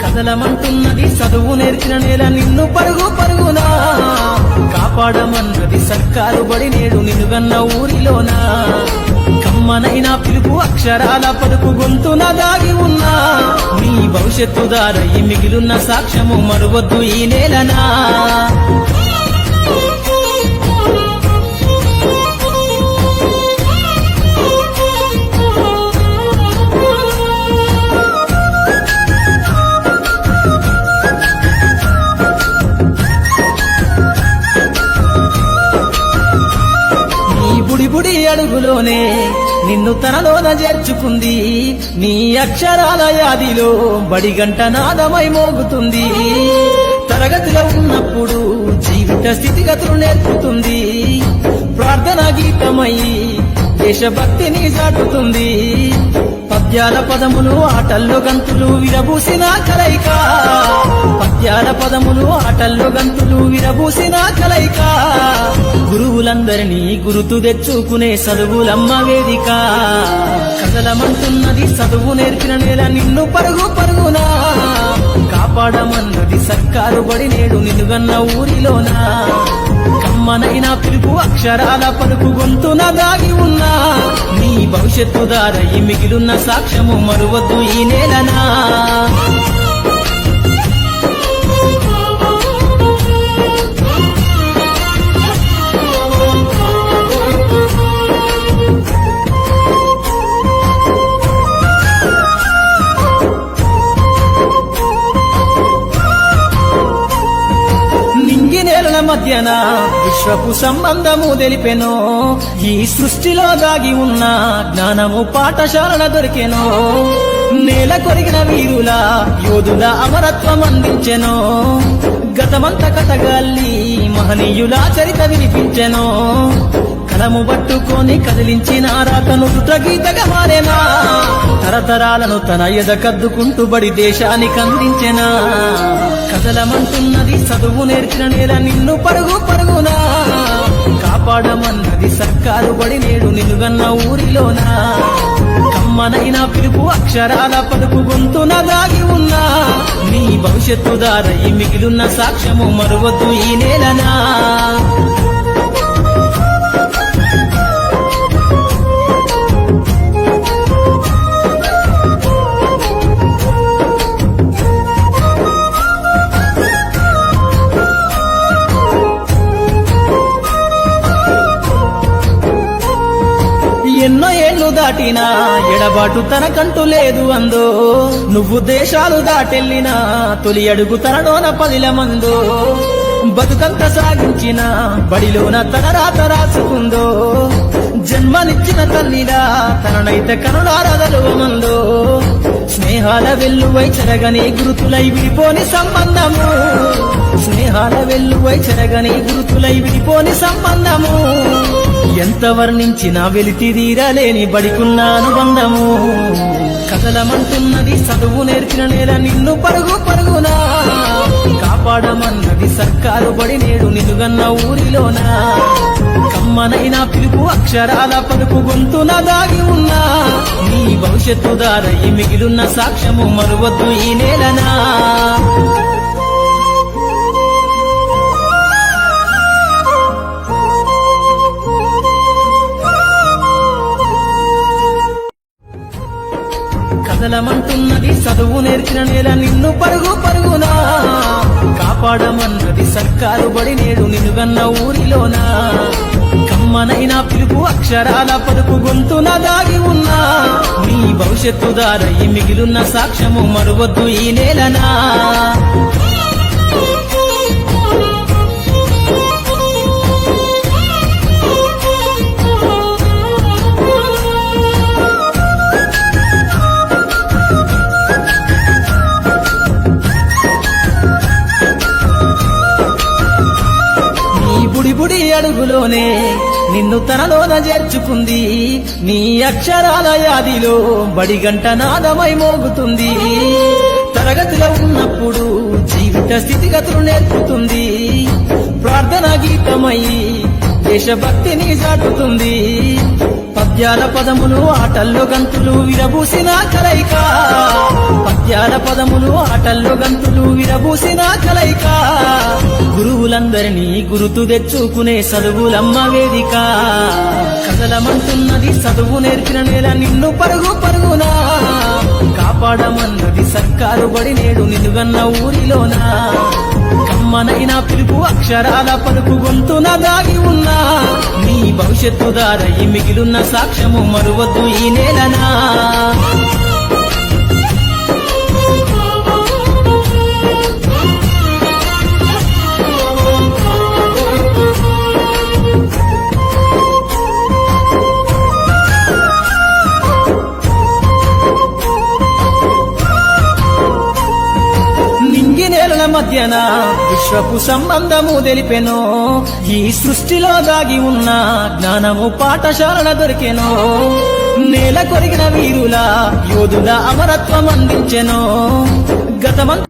కదలమంటున్నది చదువు నేర్చిన నేల నిన్ను పరుగు పరుగునా కాపాడమన్నది సర్కారు బడి నేడు నిన్నుగన్న ఊరిలోనా కమ్మనైనా పిలుపు అక్షరాల పలుకు గొంతున దాగి ఉన్నా నీ భవిష్యత్తు దారయి మిగిలున్న సాక్ష్యము మరువద్దు ఈ నేలనా బుడి అడుగులోనే నిన్ను తనలోన చేర్చుకుంది నీ అక్షరాల యాదిలో బడిగంట నాదమై మోగుతుంది తరగతిలో ఉన్నప్పుడు జీవిత స్థితిగతులు నేర్పుతుంది ప్రార్థన గీతమై దేశభక్తిని చాటుతుంది పద్యాల పదములు ఆటల్లో గంతులు విరబూసిన కలయిక పద్యాల పదములు ఆటల్లో గంతులు విరబూసిన కలయిక గురువులందరినీ గురుతు తెచ్చుకునే చదువులమ్మ వేదిక కదలమంటున్నది చదువు నేర్చిన నేల నిన్ను పరుగు పరుగునా కాపాడమన్నది సర్కారు బడి నేడు నిన్నుగన్న ఊరిలోనా కమ్మనైనా పిలుపు అక్షరాల పలుకు గొంతున దాగి ఉన్నా నీ భవిష్యత్తు దారయి మిగిలున్న సాక్ష్యము మరువద్దు ఈ నేలనా నేలల మధ్యన విశ్వపు సంబంధము తెలిపెనో ఈ సృష్టిలో దాగి ఉన్న జ్ఞానము పాఠశాలల దొరికెనో నేల కొరిగిన వీరుల యోధుల అమరత్వం అందించెనో గతమంత కథగాల్లి మహనీయుల చరిత వినిపించెనో కలము పట్టుకొని కదిలించిన రాతను గీతగా మారేనా తరతరాలను తన ఎద కద్దుకుంటూ బడి దేశానికి అందించెనా కదలమంటున్నది చదువు నేర్చిన నేల నిన్ను పరుగు పరుగునా కాపాడమన్నది సర్కారు బడి నేడు నిన్నుగన్న ఊరిలోనా కమ్మనైనా పిలుపు అక్షరాల పలుకు గొంతున దాగి ఉన్నా నీ భవిష్యత్తు దారయి మిగిలున్న సాక్ష్యము మరువద్దు ఈ నేలనా ఎన్నో ఏళ్లు దాటినా ఎడబాటు తనకంటూ లేదు అందో నువ్వు దేశాలు దాటెళ్ళినా తొలి అడుగు తనలోన 10 మందో బతుకంత సాగించిన బడిలోన తన రాత రాసుకుందో జన్మనిచ్చిన తల్లిలా తననైతే కనులారదలువమందో స్నేహాల వెల్లువై చెరగని గురుతులై విడిపోని సంబంధము స్నేహాల వెల్లువై చెరగని గురుతులై విడిపోని సంబంధము ఎంత వర్ణించినా వెలితిరీరలేని బడికున్న అనుబంధము కదలమంటున్నది చదువు నేర్చిన నేల నిన్ను పరుగు పరుగునా కాపాడమన్నది సర్కారు బడి నేడు నిన్నుగన్న ఊరిలోనా కమ్మనైనా పిలుపు అక్షరాల పలుకు గొంతున దాగి ఉన్నా నీ భవిష్యత్తు దారయి మిగిలున్న సాక్ష్యము మరువద్దు ఈ నేలనా కదలమంటున్నది చదువు నేర్చిన నేల నిన్ను పరుగు పరుగునా కాపాడమన్నది సర్కారు బడి నేడు నిన్నుగన్న ఊరిలోనా కమ్మనైనా పిలుపు అక్షరాల పలుకు గొంతున దాగి ఉన్నా నీ భవిష్యత్తు దారయి మిగిలున్న సాక్ష్యము మరువద్దు ఈ నేలనా బుడి అడుగులోనే నిన్ను తనలోన చేర్చుకుంది నీ అక్షరాల యాదిలో బడిగంట నాదమై మోగుతుంది తరగతిలో ఉన్నప్పుడు జీవిత స్థితిగతులు నేర్పుతుంది ప్రార్థన గీతమై దేశభక్తిని చాటుతుంది పద్యాల పదములు ఆటల్లో గంతులు విరబూసిన కలయిక పద్యాల పదములు ఆటల్లో గంతులు విరబూసిన కలయిక గురువులందరినీ గురుతు తెచ్చుకునే చదువులమ్మ వేదిక కదలమంటున్నది చదువు నేర్పిన నేల నిన్ను పరుగు పరుగునా కాపాడమన్నది సర్కారు బడి నేడు నిలుగన్న ఊరిలోనా కమ్మనైన పిలుపు అక్షరాల పలుకు గొంతున దాగి ఉన్నా నీ భవిష్యత్తు దారయి మిగిలున్న సాక్ష్యము మరువద్దు ఈ నేలనా నేలల మధ్యన విశ్వపు సంబంధము తెలిపెనో ఈ సృష్టిలో దాగి ఉన్న జ్ఞానము పాఠశాలల దొరికెనో నేల కొరిగిన వీరుల యోధుల అమరత్వం అందించెనో గతమంత